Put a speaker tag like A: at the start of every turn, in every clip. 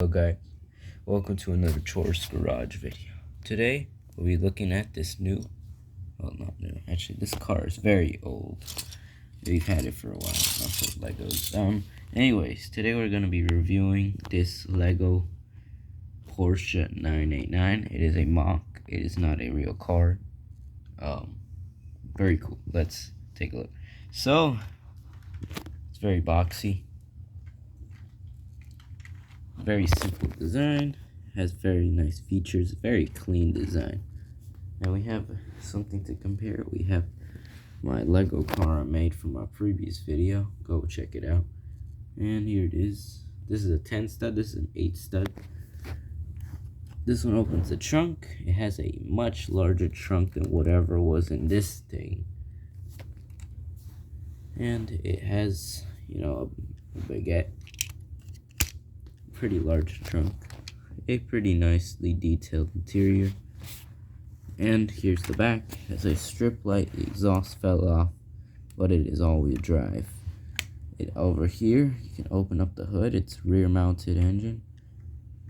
A: Hello guys, welcome to another Chores Garage video. Today we'll be looking at this not new, actually this car is very old. We've had it for a while, also Legos. Anyways, today we're going to be reviewing this Lego Porsche 989. It is a mock, it is not a real car. Very cool, let's take a look. So, it's very boxy. Very simple design, has very nice features, very clean design. Now we have something to compare. We have my Lego car I made from my previous video. Go check it out. And here it is. This is a 10 stud, this is an 8 stud. This one opens the trunk. It has a much larger trunk than whatever was in this thing. And it has, a baguette. Pretty large trunk, a pretty nicely detailed interior, and here's the back. It has a strip light. The exhaust fell off, but it is all-wheel drive. Over here you can open up the hood. It's rear mounted engine.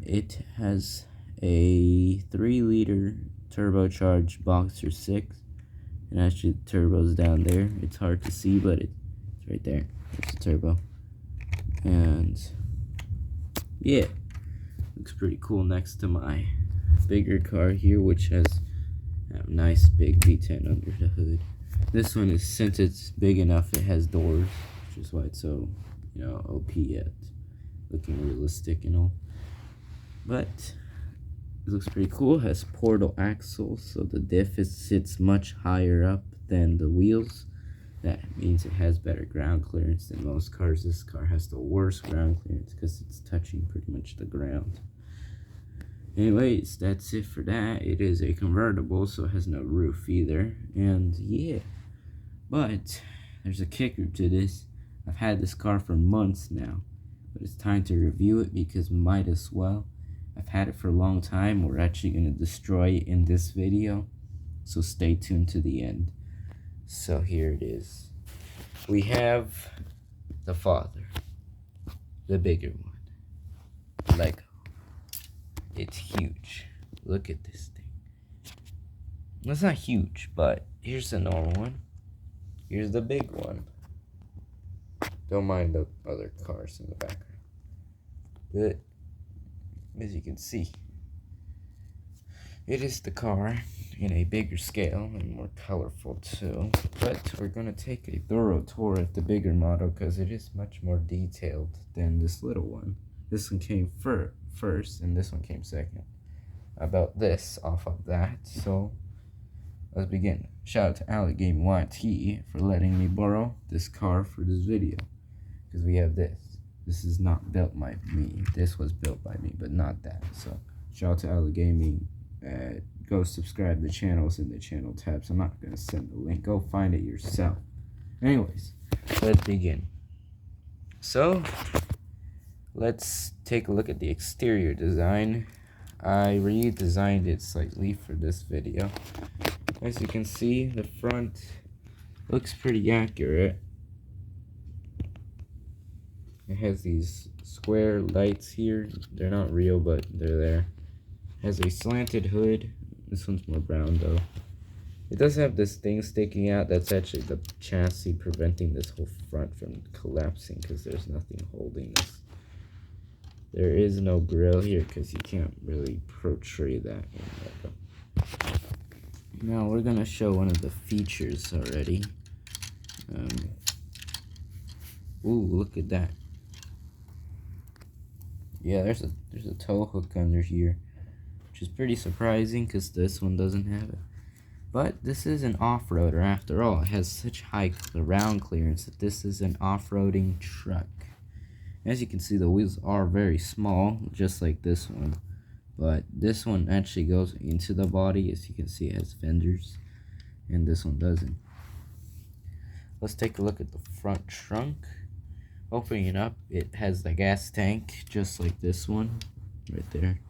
A: It has a 3-liter turbocharged Boxer 6, and actually the turbo's down there. It's hard to see, but it's right there. There's the turbo. And yeah, looks pretty cool next to my bigger car here, which has a nice big V10 under the hood. This one is, since it's big enough, it has doors, which is why it's so, OP yet looking realistic and all. But it looks pretty cool. It has portal axles, so the diff sits much higher up than the wheels. That means it has better ground clearance than most cars. This car has the worst ground clearance because it's touching pretty much the ground. Anyways, that's it for that. It is a convertible, so it has no roof either. And yeah, but there's a kicker to this. I've had this car for months now, but it's time to review it because might as well. I've had it for a long time. We're actually going to destroy it in this video, so stay tuned to the end. So here it is. We have the father, the bigger one, Lego. It's huge. Look at this thing. It's not huge, but here's the normal one. Here's the big one. Don't mind the other cars in the background. But as you can see, it is the car in a bigger scale and more colorful too. But we're going to take a thorough tour at the bigger model because it is much more detailed than this little one. This one came first and this one came second. About this off of that. So let's begin. Shout out to Alec Game YT for letting me borrow this car for this video. Because we have this. This is not built by me. This was built by me, but not that. So shout out to Alec Gaming. Go subscribe to the channels in the channel tabs. I'm not going to send the link. Go find it yourself. Anyways, let's begin. So, let's take a look at the exterior design. I redesigned it slightly for this video. As you can see, the front looks pretty accurate. It has these square lights here. They're not real, but they're there. Has a slanted hood. This one's more brown though. It does have this thing sticking out. That's actually the chassis preventing this whole front from collapsing because there's nothing holding this. There is no grill here because you can't really portray that in Lego. Now we're gonna show one of the features already. Ooh, look at that. Yeah, there's a tow hook under here, which is pretty surprising because this one doesn't have it. But this is an off-roader after all. It has such high ground clearance that this is an off-roading truck. As you can see, the wheels are very small, just like this one. But this one actually goes into the body. As you can see, it has fenders, and this one doesn't. Let's take a look at the front trunk. Opening it up, it has the gas tank, just like this one, right there.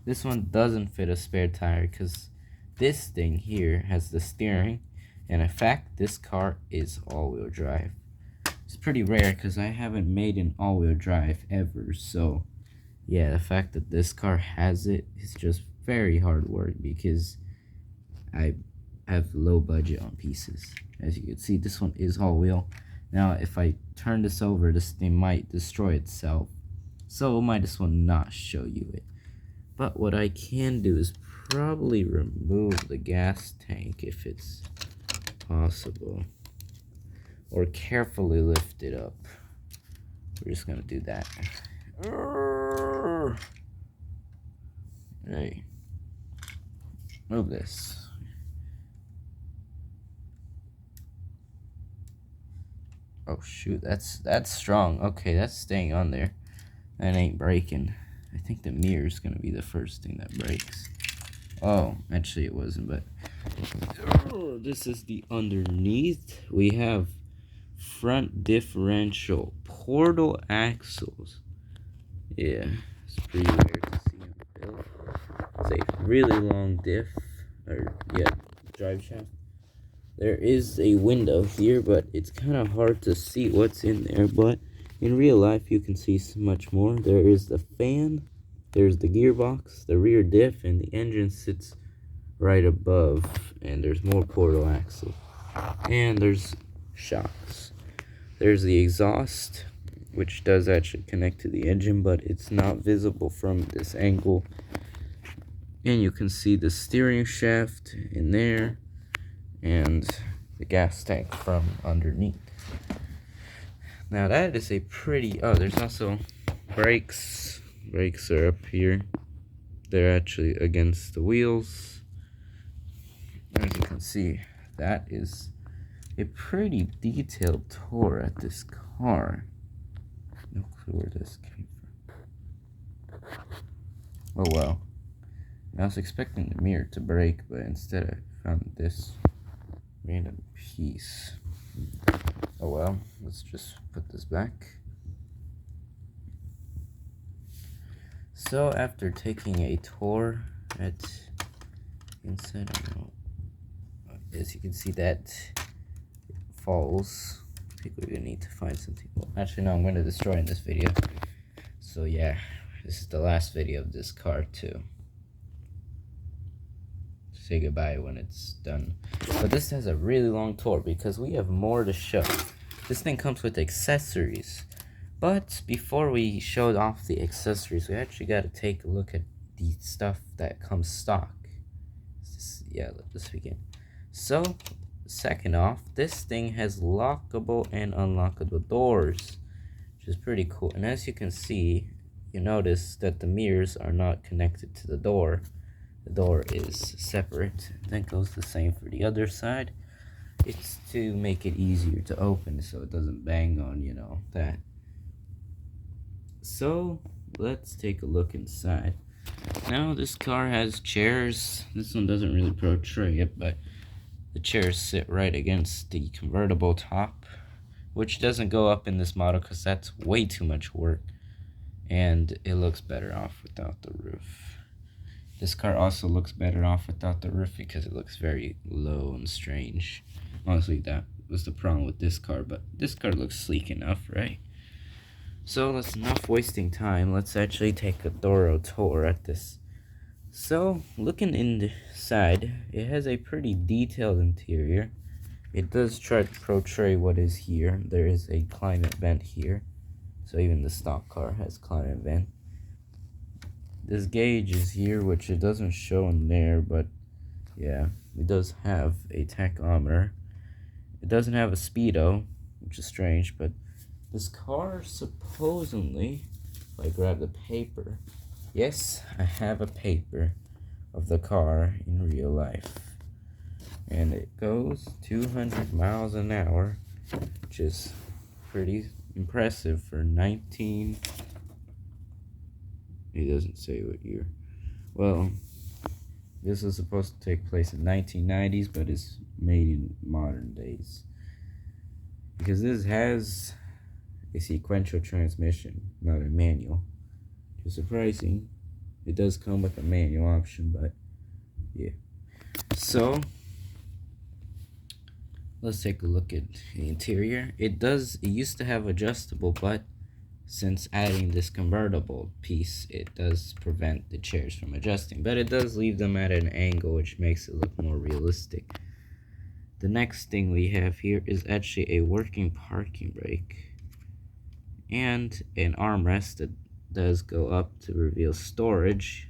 A: This one doesn't fit a spare tire because this thing here has the steering, and in fact, this car is all-wheel drive. It's pretty rare because I haven't made an all-wheel drive ever, so yeah, the fact that this car has it is just very hard work because I have low budget on pieces. As you can see, this one is all wheel. Now, if I turn this over, this thing might destroy itself. So I might as well not show you it. But what I can do is probably remove the gas tank if it's possible. Or carefully lift it up. We're just gonna do that. Right. Move this. Oh shoot, that's strong. Okay, that's staying on there. That ain't breaking. I think the mirror's gonna be the first thing that breaks. Oh, actually it wasn't, but this is the underneath. We have front differential portal axles. Yeah, it's pretty rare to see them built. It's a really long diff, or yeah, drive shaft. There is a window here, but it's kind of hard to see what's in there, but in real life you can see so much more. There is the fan, there's the gearbox, the rear diff, and the engine sits right above, and there's more portal axle, and there's shocks. There's the exhaust, which does actually connect to the engine, but it's not visible from this angle. And you can see the steering shaft in there and the gas tank from underneath. Now that is a pretty, oh, there's also brakes. Brakes are up here. They're actually against the wheels. As you can see, that is a pretty detailed tour at this car. No clue where this came from. Oh well. I was expecting the mirror to break, but instead I found this random piece. Oh well, let's just put this back. So after taking a tour at inside, as you can see, that falls. I think we're gonna need to find something. Well, actually, no, I'm gonna destroy in this video. So yeah, this is the last video of this car too. Say goodbye when it's done. But this has a really long tour because we have more to show. This thing comes with accessories. But before we showed off the accessories, we actually got to take a look at the stuff that comes stock. Yeah, let's begin. So, second off, this thing has lockable and unlockable doors, which is pretty cool. And as you can see, you notice that the mirrors are not connected to the door. The door is separate. That goes the same for the other side. It's to make it easier to open so it doesn't bang on, you know, that. So, let's take a look inside. Now, this car has chairs. This one doesn't really portray it, but the chairs sit right against the convertible top, which doesn't go up in this model because that's way too much work. And it looks better off without the roof. This car also looks better off without the roof because it looks very low and strange. Honestly, that was the problem with this car, but this car looks sleek enough, right? So that's enough wasting time. Let's actually take a thorough tour at this. So, looking inside, it has a pretty detailed interior. It does try to portray what is here. There is a climate vent here. So even the stock car has climate vent. This gauge is here, which it doesn't show in there, but yeah, it does have a tachometer. It doesn't have a speedo, which is strange, but this car supposedly, if I grab the paper, yes, I have a paper of the car in real life. And it goes 200 miles an hour, which is pretty impressive for 19... It doesn't say what year. Well, this is supposed to take place in 1990s, but it's made in modern days. Because this has a sequential transmission, not a manual. Which is surprising. It does come with a manual option, but yeah. So, let's take a look at the interior. It used to have adjustable, but since adding this convertible piece, it does prevent the chairs from adjusting, but it does leave them at an angle, which makes it look more realistic. The next thing we have here is actually a working parking brake and an armrest that does go up to reveal storage,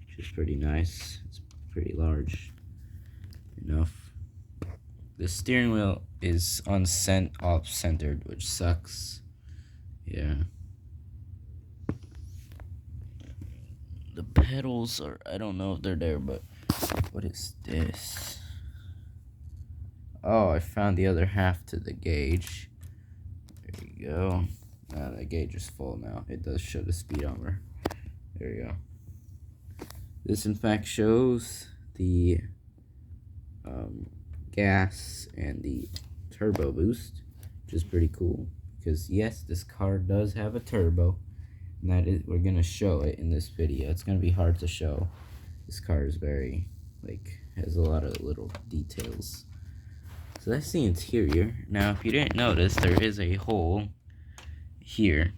A: which is pretty nice. It's pretty large enough. The steering wheel is off-centered, which sucks. Yeah. The pedals are, I don't know if they're there, but what is this? Oh, I found the other half to the gauge. There you go. The gauge is full now. It does show the speedometer. There you go. This in fact shows the gas and the turbo boost, which is pretty cool because yes, this car does have a turbo, and that is, we're gonna show it in this video. It's gonna be hard to show. This car is very, has a lot of little details. So that's the interior. Now, if you didn't notice, there is a hole here.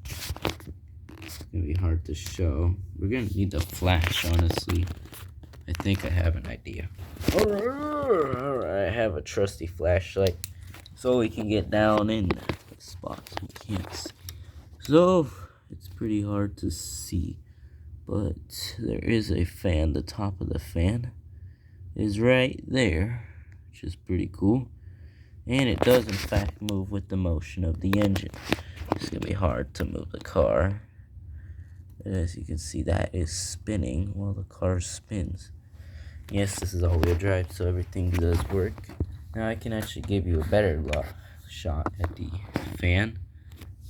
A: It's gonna be hard to show. We're gonna need the flash, honestly. I think I have an idea. Alright, I have a trusty flashlight, so we can get down in the spots we can't see. So, it's pretty hard to see, but there is a fan. The top of the fan is right there, which is pretty cool. And it does in fact move with the motion of the engine. It's gonna be hard to move the car. As you can see, that is spinning while the car spins. Yes, this is all-wheel drive, so everything does work. Now I can actually give you a better shot at the fan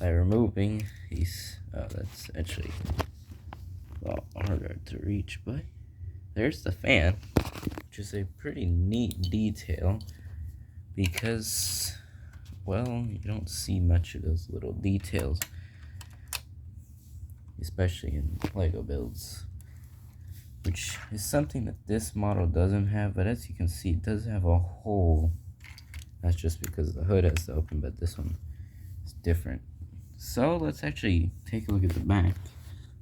A: by removing these. That's actually a lot harder to reach, but there's the fan, which is a pretty neat detail because, well, you don't see much of those little details, especially in Lego builds, which is something that this model doesn't have. But as you can see, it does have a hole. That's just because the hood has to open, but this one is different. So let's actually take a look at the back.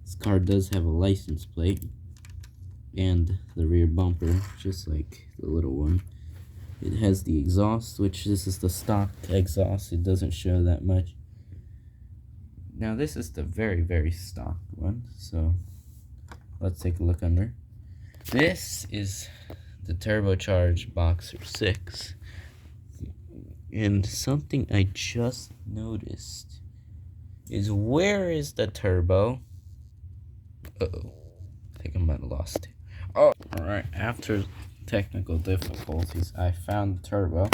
A: This car does have a license plate and the rear bumper, just like the little one. It has the exhaust, which this is the stock exhaust. It doesn't show that much. Now this is the very, very stock one, so let's take a look under. This is the turbocharged Boxer 6. And something I just noticed is, where is the turbo? Uh-oh. I think I might have lost it. Oh, alright. After technical difficulties, I found the turbo.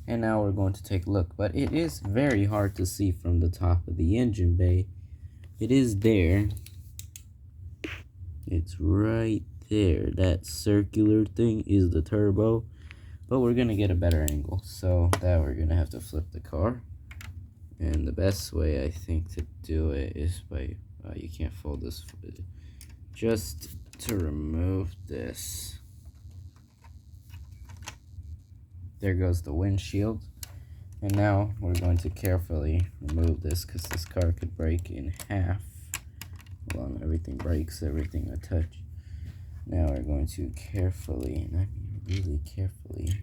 A: And now we're going to take a look. But it is very hard to see from the top of the engine bay. It is there. It's right there. That circular thing is the turbo. But we're going to get a better angle. So that we're going to have to flip the car. And the best way, I think, to do it is by... you can't fold this. Just to remove this. There goes the windshield. And now we're going to carefully remove this because this car could break in half. Hold on, everything breaks, everything I touch. Now we're going to carefully, and I mean really carefully,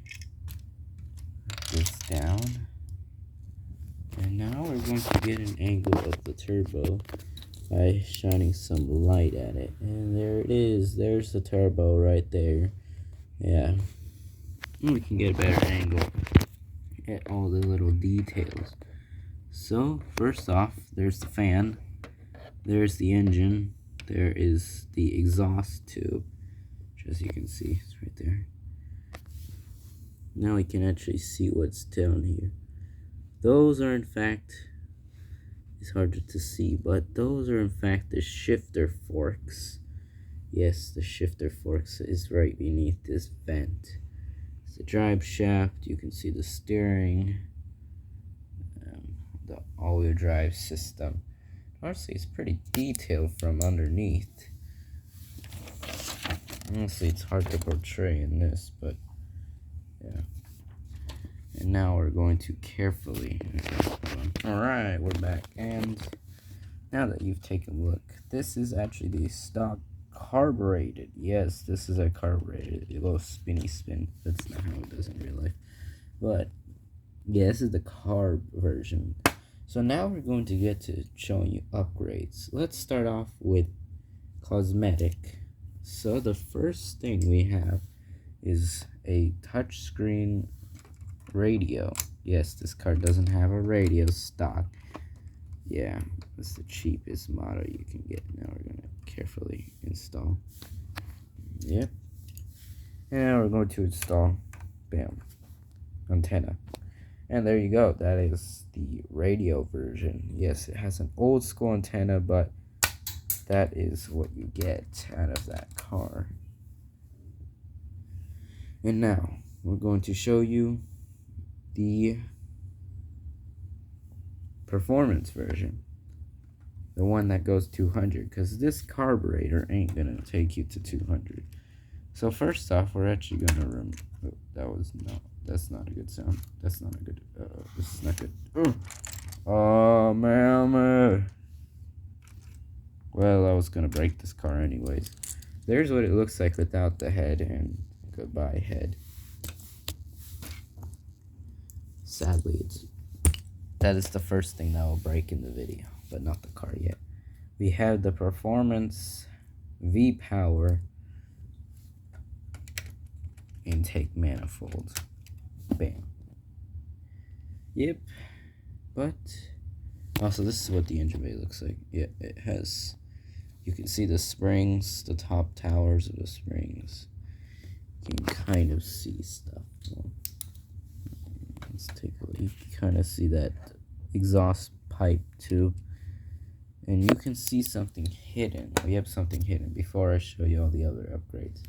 A: put this down. And now we're going to get an angle of the turbo by shining some light at it. And there it is. There's the turbo right there. Yeah. And we can get a better angle at all the little details. So, first off, there's the fan. There's the engine. There is the exhaust tube, which, as you can see, is right there. Now we can actually see what's down here. Those are, in fact, it's harder to see, but those are, in fact, the shifter forks. Yes, the shifter forks is right beneath this vent. It's the drive shaft. You can see the steering, the all-wheel drive system. Honestly, it's pretty detailed from underneath. Honestly, it's hard to portray in this, but yeah. And now we're going to carefully. Alright, we're back. And now that you've taken a look, this is actually the stock carbureted. Yes, this is a carbureted. A little spinny spin. That's not how it does in real life. But yeah, this is the carb version. So now we're going to get to showing you upgrades. Let's start off with cosmetic. So the first thing we have is a touchscreen radio. Yes, this car doesn't have a radio stock. Yeah, that's the cheapest model you can get. Now we're going to carefully install. Yep. And now we're going to install, bam, antenna. And there you go. That is the radio version. Yes, it has an old school antenna, but that is what you get out of that car. And now we're going to show you the performance version, the one that goes 200, because this carburetor ain't gonna take you to 200. So first off, we're actually gonna that's not a good sound. That's not a good. This is not good. Oh man. Well, I was gonna break this car anyways. There's what it looks like without the head, and goodbye head. Sadly, that is the first thing that will break in the video, but not the car yet. We have the performance V-Power intake manifold. Bam. Yep. But also, this is what the engine bay looks like. Yeah, it has, you can see the springs, the top towers of the springs. You can kind of see stuff. Let's take a look. You can kind of see that exhaust pipe too. And you can see something hidden. We have something hidden before I show you all the other upgrades.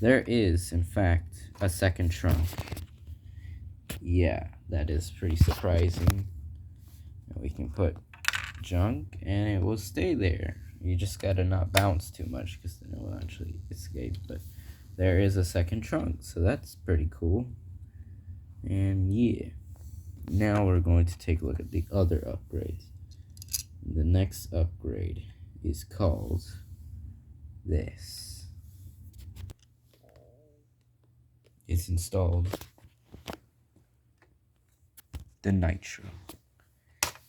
A: There is, in fact, a second trunk. Yeah, that is pretty surprising. And we can put junk and it will stay there. You just gotta not bounce too much because then it will actually escape. But there is a second trunk, so that's pretty cool. And yeah, now we're going to take a look at the other upgrades. The next upgrade is called this. It's installed the nitro.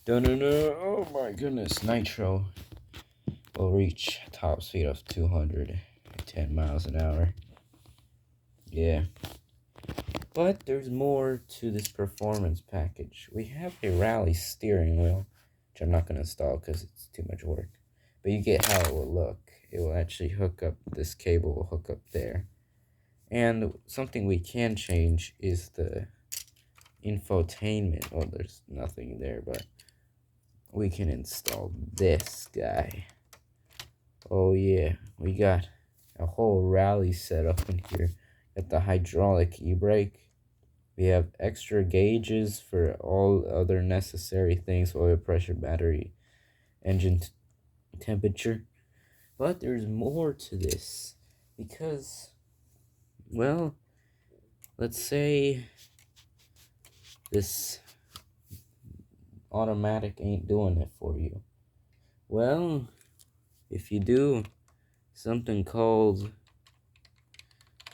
A: Oh my goodness, nitro will reach top speed of 210 miles an hour. Yeah. But there's more to this performance package. We have a rally steering wheel, which I'm not going to install because it's too much work. But you get how it will look. It will actually hook up, this cable will hook up there. And something we can change is the infotainment. Well, there's nothing there, but we can install this guy. Oh yeah, we got a whole rally setup in here. Got the hydraulic e-brake. We have extra gauges for all other necessary things: oil pressure, battery, engine temperature. But there's more to this because, well, let's say this automatic ain't doing it for you. Well, if you do something called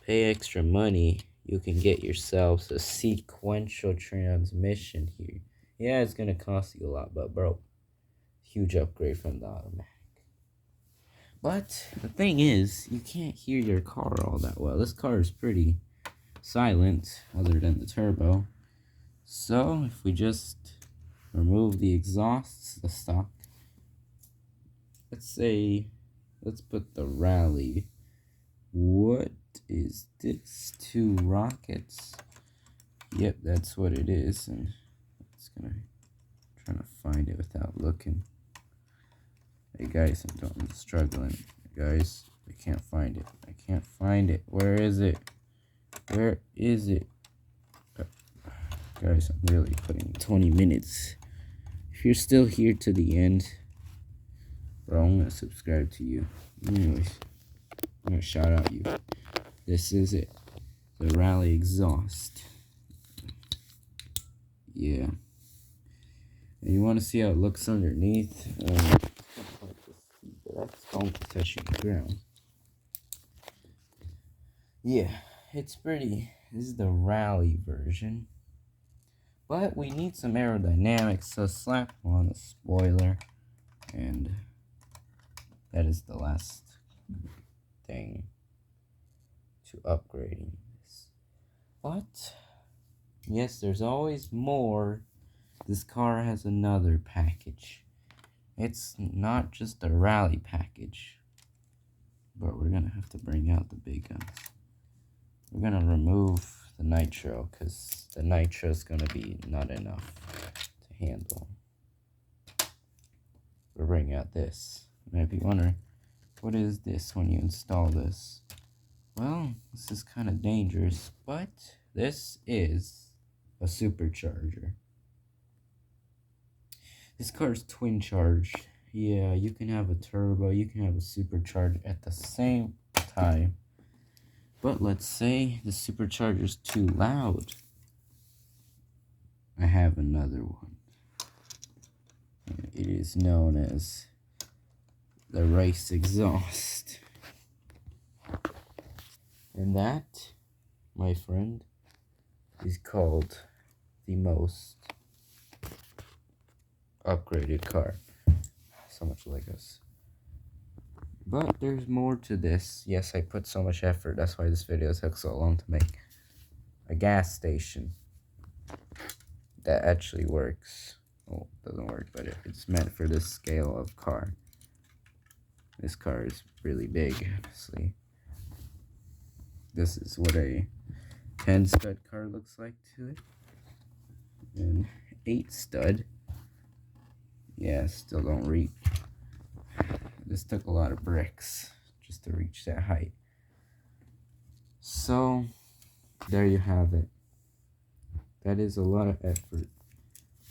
A: pay extra money, you can get yourselves a sequential transmission here. Yeah, it's gonna cost you a lot, but bro, huge upgrade from the automatic. But the thing is, you can't hear your car all that well. This car is pretty silent, other than the turbo. So if we just remove the exhausts, the stock, let's put the rally. What is this? 2 rockets. Yep, that's what it is. And it's trying to find it without looking. Hey guys, I'm struggling. Guys, I can't find it. I can't find it. Where is it? Where is it? Guys, I'm really putting 20 minutes. If you're still here to the end, bro, I'm gonna subscribe to you. Anyways, I'm gonna shout out you. This is it. The rally exhaust. Yeah. And you want to see how it looks underneath? That's almost touching the ground. Yeah, it's pretty. This is the rally version. But we need some aerodynamics, so slap on a spoiler. And that is the last thing to upgrading this. But, yes, there's always more. This car has another package. It's not just a rally package. But we're gonna have to bring out the big guns. We're gonna remove the nitro, because the nitro is gonna be not enough to handle. We're bringing out this. You might be wondering, what is this when you install this? Well, this is kind of dangerous, but this is a supercharger. This car is twin charged. Yeah, you can have a turbo, you can have a supercharger at the same time. But let's say the supercharger's too loud. I have another one. It is known as the race exhaust. And that, my friend, is called the most upgraded car. So much like us. But there's more to this. Yes, I put so much effort. That's why this video took so long to make. A gas station that actually works. Oh, it doesn't work, but it's meant for this scale of car. This car is really big, honestly. This is what a 10 stud car looks like to it. And 8 stud. Yeah, still don't reach. This took a lot of bricks just to reach that height. So, there you have it. That is a lot of effort.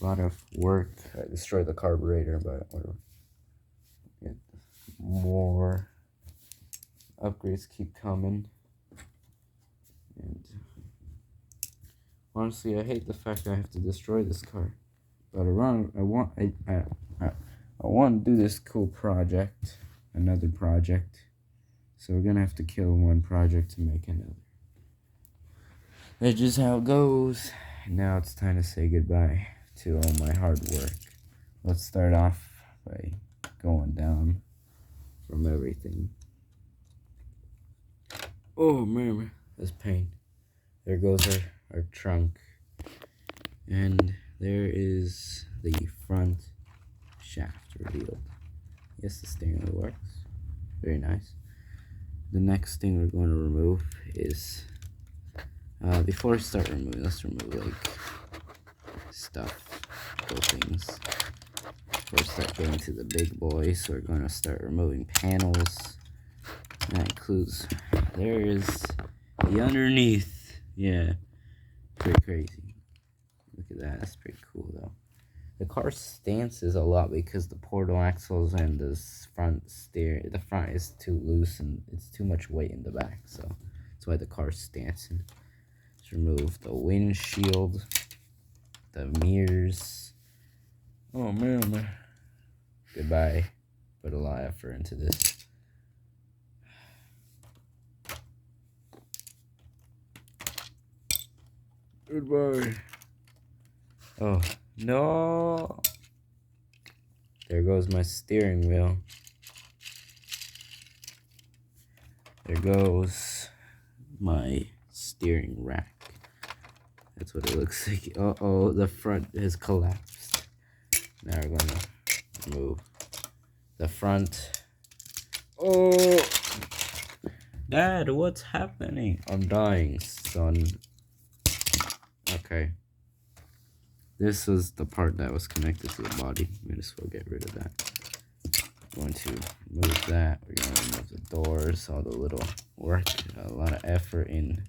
A: A lot of work. I destroyed the carburetor, but whatever. More upgrades keep coming. And honestly, I hate the fact that I have to destroy this car. But I want to do this cool project, another project. So we're gonna have to kill one project to make another. That's just how it goes. Now it's time to say goodbye to all my hard work. Let's start off by going down from everything. Oh man, that's pain. There goes our trunk. And there is the front shaft revealed. Yes, the steering wheel works. Very nice. The next thing we're going to remove is, before we start removing, let's remove like stuff, little things. Before we start getting to the big boys, we're going to start removing panels. That includes, there is the underneath. Yeah, pretty crazy. Look at that, that's pretty cool though. The car stances a lot because the portal axles and this front steer, the front is too loose and it's too much weight in the back, so that's why the car's stancing. Let's remove the windshield, the mirrors. Oh man, goodbye. Put a lot of effort into this. Goodbye. Oh no. There goes my steering wheel. There goes my steering rack. That's what it looks like. Uh-oh, the front has collapsed. Now we're gonna remove the front. Oh! Dad, what's happening? I'm dying, son. Okay. This was the part that was connected to the body. We just will get rid of that. Going to remove that. We're going to remove the doors, all the little work, a lot of effort in.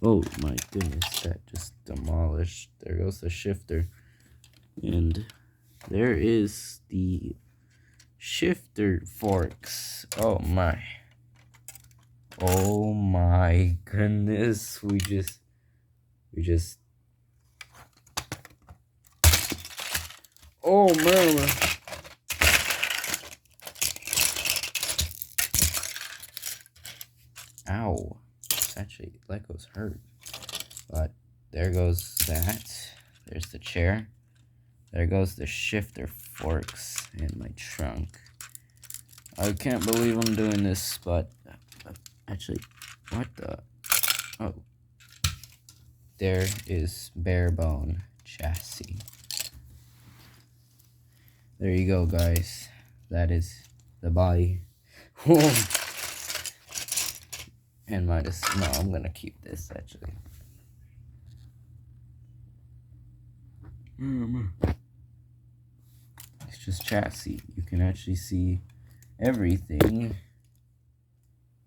A: Oh my goodness, that just demolished. There goes the shifter. And there is the shifter forks. Oh my. Oh my goodness, we just, oh man. Ow, it's actually, Lego's hurt, but there goes that. There's the chair. There goes the shifter forks in my trunk. I can't believe I'm doing this, but actually, what the? Oh, there is bare bone chassis. There you go, guys. That is the body. And minus, no, I'm gonna keep this actually. It's just chassis. You can actually see everything.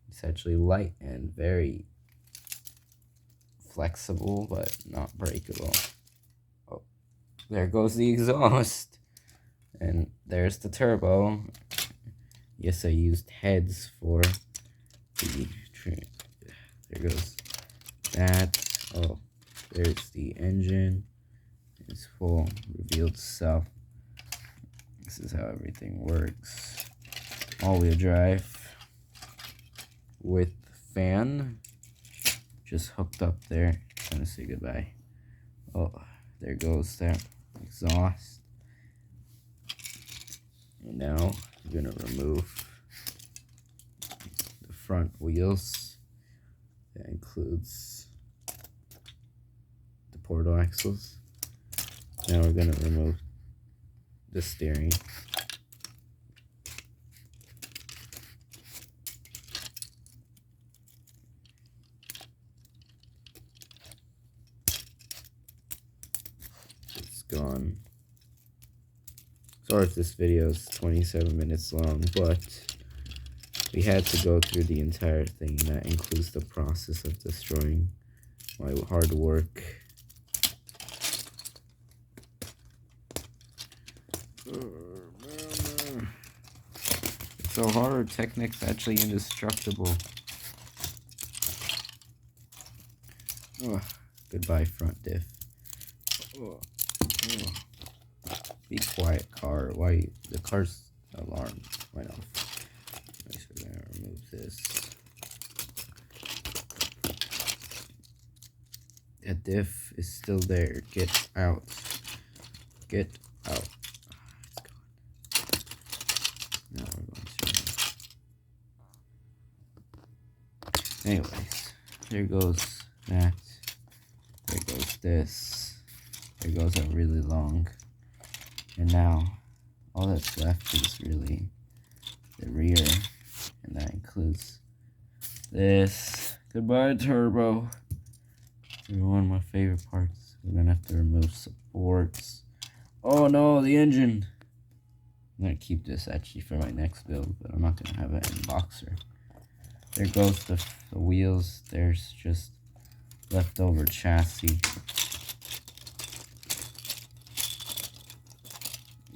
A: It's actually light and very flexible, but not breakable. Oh, there goes the exhaust. And there's the turbo. Yes, I used heads for the trim. There goes that. Oh, there's the engine. It's full revealed stuff. This is how everything works. All-wheel drive with fan just hooked up there. Trying to say goodbye. Oh, there goes that exhaust. And now I'm gonna remove the front wheels. That includes the portal axles. Now we're gonna remove the steering. It's gone. Sorry if this video is 27 minutes long, but we had to go through the entire thing. That includes the process of destroying my hard work. It's so hard. Technic's actually indestructible. Oh, goodbye, front diff. Oh, oh. Be quiet, car. Why? The car's alarm went off. Nice, we're gonna remove this. The diff is still there. Get out. Get out. It's gone. Now we're going to. Anyways, there goes that. There goes this. There goes a really long. And now, all that's left is really the rear, and that includes this. Goodbye, turbo. One of my favorite parts. We're gonna have to remove supports. Oh no, the engine. I'm gonna keep this actually for my next build, but I'm not gonna have it in Boxer. There goes the wheels. There's just leftover chassis.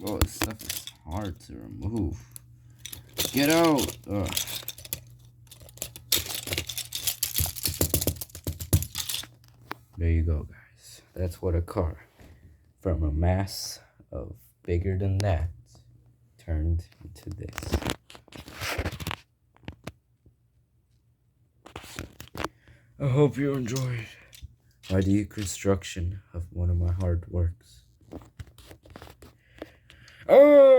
A: Oh, this stuff is hard to remove. Get out! Ugh. There you go, guys. That's what a car from a mass of bigger than that turned into this. I hope you enjoyed my deconstruction of one of my hard works. Oh!